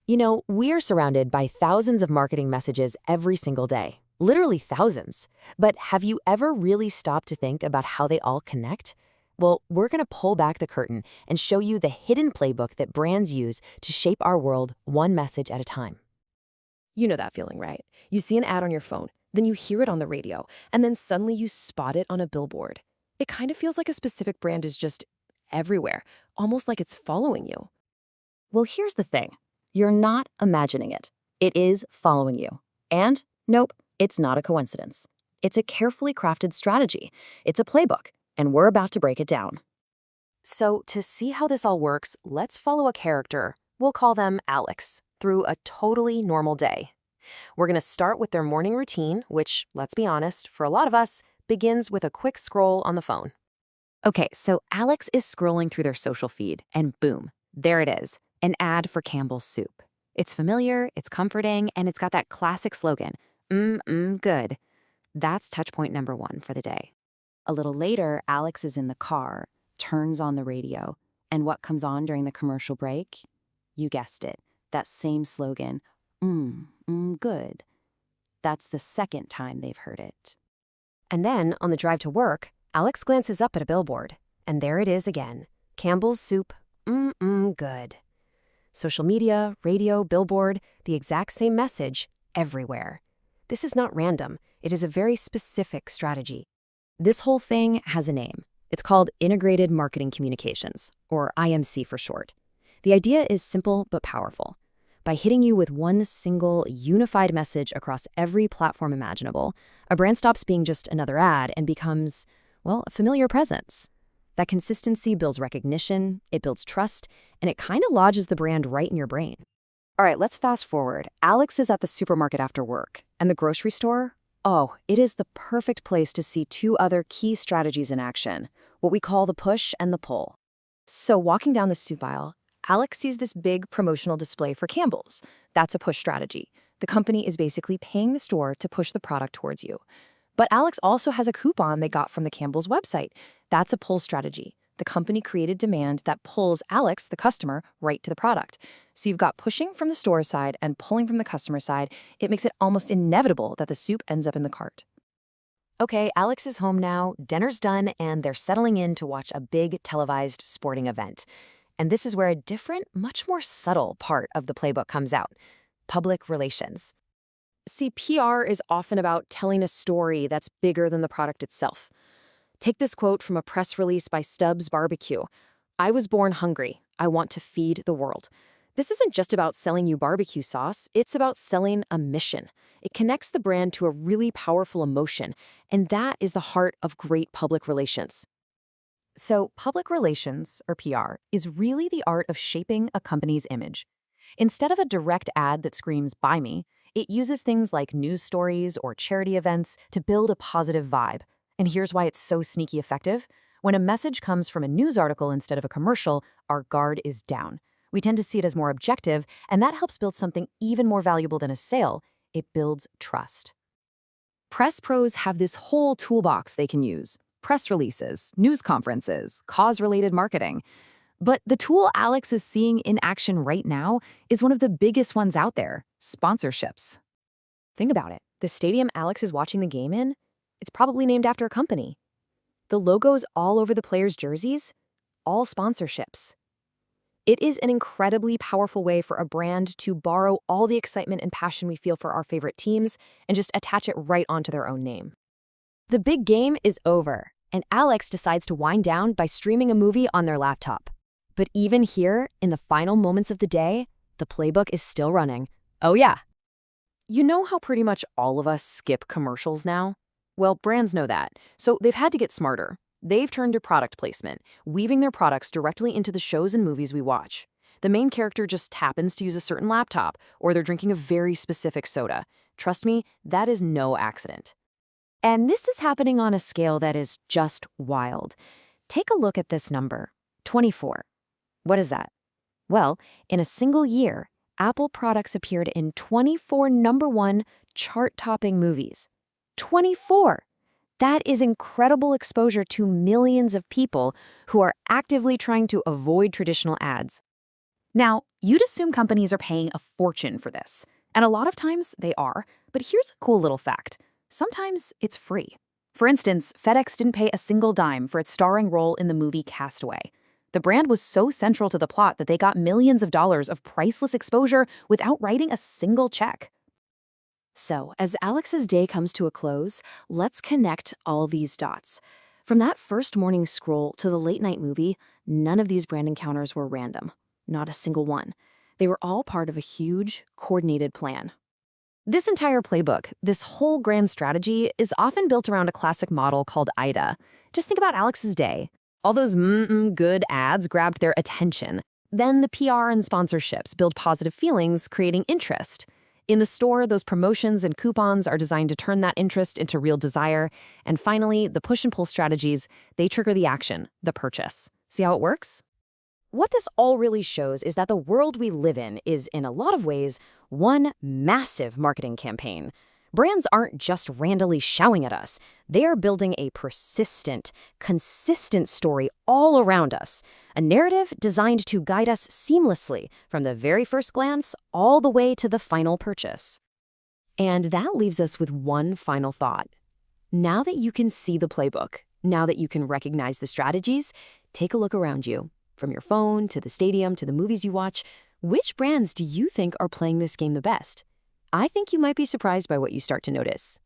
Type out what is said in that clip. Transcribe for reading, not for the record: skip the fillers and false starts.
You know, we are surrounded by thousands of marketing messages every single day, literally thousands. But have you ever really stopped to think about how they all connect? Well, we're going to pull back the curtain and show you the hidden playbook that brands use to shape our world one message at a time. You know that feeling, right? You see an ad on your phone, then you hear it on the radio, and then suddenly you spot it on a billboard. It kind of feels like a specific brand is just everywhere, almost like it's following you. Well, here's the thing. You're not imagining it. It is following you. And nope, it's not a coincidence. It's a carefully crafted strategy. It's a playbook, and we're about to break it down. So, to see how this all works, let's follow a character. We'll call them Alex, through a totally normal day. We're going to start with their morning routine, which, let's be honest, for a lot of us, begins with a quick scroll on the phone. Okay, so Alex is scrolling through their social feed, and boom, there it is, an ad for Campbell's soup. It's familiar, it's comforting, and it's got that classic slogan, good. That's touchpoint number one for the day. A little later, Alex is in the car, turns on the radio, and what comes on during the commercial break? You guessed it, that same slogan, good. That's the second time they've heard it. And then, on the drive to work, Alex glances up at a billboard, and there it is again. Campbell's soup, good. Social media, radio, billboard, the exact same message, everywhere. This is not random. It is a very specific strategy. This whole thing has a name. It's called Integrated Marketing Communications, or IMC for short. The idea is simple but powerful. By hitting you with one single, unified message across every platform imaginable, a brand stops being just another ad and becomes, well, a familiar presence. That consistency builds recognition, it builds trust, and it kind of lodges the brand right in your brain. All right, let's fast forward. Alex is at the supermarket after work, and the grocery store? Oh, it is the perfect place to see two other key strategies in action, what we call the push and the pull. So walking down the soup aisle, Alex sees this big promotional display for Campbell's. That's a push strategy. The company is basically paying the store to push the product towards you. But Alex also has a coupon they got from the Campbell's website. That's a pull strategy. The company created demand that pulls Alex, the customer, right to the product. So you've got pushing from the store side and pulling from the customer side. It makes it almost inevitable that the soup ends up in the cart. Okay, Alex is home now, dinner's done, and they're settling in to watch a big televised sporting event. And this is where a different, much more subtle part of the playbook comes out: public relations. See, PR is often about telling a story that's bigger than the product itself. Take this quote from a press release by Stubbs Barbecue. "I was born hungry. I want to feed the world." This isn't just about selling you barbecue sauce, it's about selling a mission. It connects the brand to a really powerful emotion, and that is the heart of great public relations. So, public relations, or PR, is really the art of shaping a company's image. Instead of a direct ad that screams, "Buy me," it uses things like news stories or charity events to build a positive vibe. And here's why it's so sneaky effective. When a message comes from a news article instead of a commercial, our guard is down. We tend to see it as more objective, and that helps build something even more valuable than a sale. It builds trust. Press pros have this whole toolbox they can use: press releases, news conferences, cause-related marketing. But the tool Alex is seeing in action right now is one of the biggest ones out there: sponsorships. Think about it. The stadium Alex is watching the game in, it's probably named after a company. The logos all over the players' jerseys, all sponsorships. It is an incredibly powerful way for a brand to borrow all the excitement and passion we feel for our favorite teams and just attach it right onto their own name. The big game is over, and Alex decides to wind down by streaming a movie on their laptop. But even here, in the final moments of the day, the playbook is still running. Oh yeah. You know how pretty much all of us skip commercials now? Well, brands know that, so they've had to get smarter. They've turned to product placement, weaving their products directly into the shows and movies we watch. The main character just happens to use a certain laptop, or they're drinking a very specific soda. Trust me, that is no accident. And this is happening on a scale that is just wild. Take a look at this number, 24. What is that? Well, in a single year, Apple products appeared in 24 #1 chart-topping movies. 24! That is incredible exposure to millions of people who are actively trying to avoid traditional ads. Now, you'd assume companies are paying a fortune for this, and a lot of times they are, but here's a cool little fact. Sometimes it's free. For instance, FedEx didn't pay a single dime for its starring role in the movie Castaway. The brand was so central to the plot that they got millions of dollars of priceless exposure without writing a single check. So, as Alex's day comes to a close, let's connect all these dots. From that first morning scroll to the late-night movie, none of these brand encounters were random. Not a single one. They were all part of a huge, coordinated plan. This entire playbook, this whole grand strategy, is often built around a classic model called IDA. Just think about Alex's day. All those good ads grabbed their attention. Then the PR and sponsorships build positive feelings, creating interest. In the store, those promotions and coupons are designed to turn that interest into real desire. And finally, the push and pull strategies, they trigger the action, the purchase. See how it works? What this all really shows is that the world we live in is, in a lot of ways, one massive marketing campaign. Brands aren't just randomly shouting at us. They are building a persistent, consistent story all around us, a narrative designed to guide us seamlessly from the very first glance all the way to the final purchase. And that leaves us with one final thought. Now that you can see the playbook, now that you can recognize the strategies, take a look around you. From your phone to the stadium to the movies you watch, which brands do you think are playing this game the best? I think you might be surprised by what you start to notice.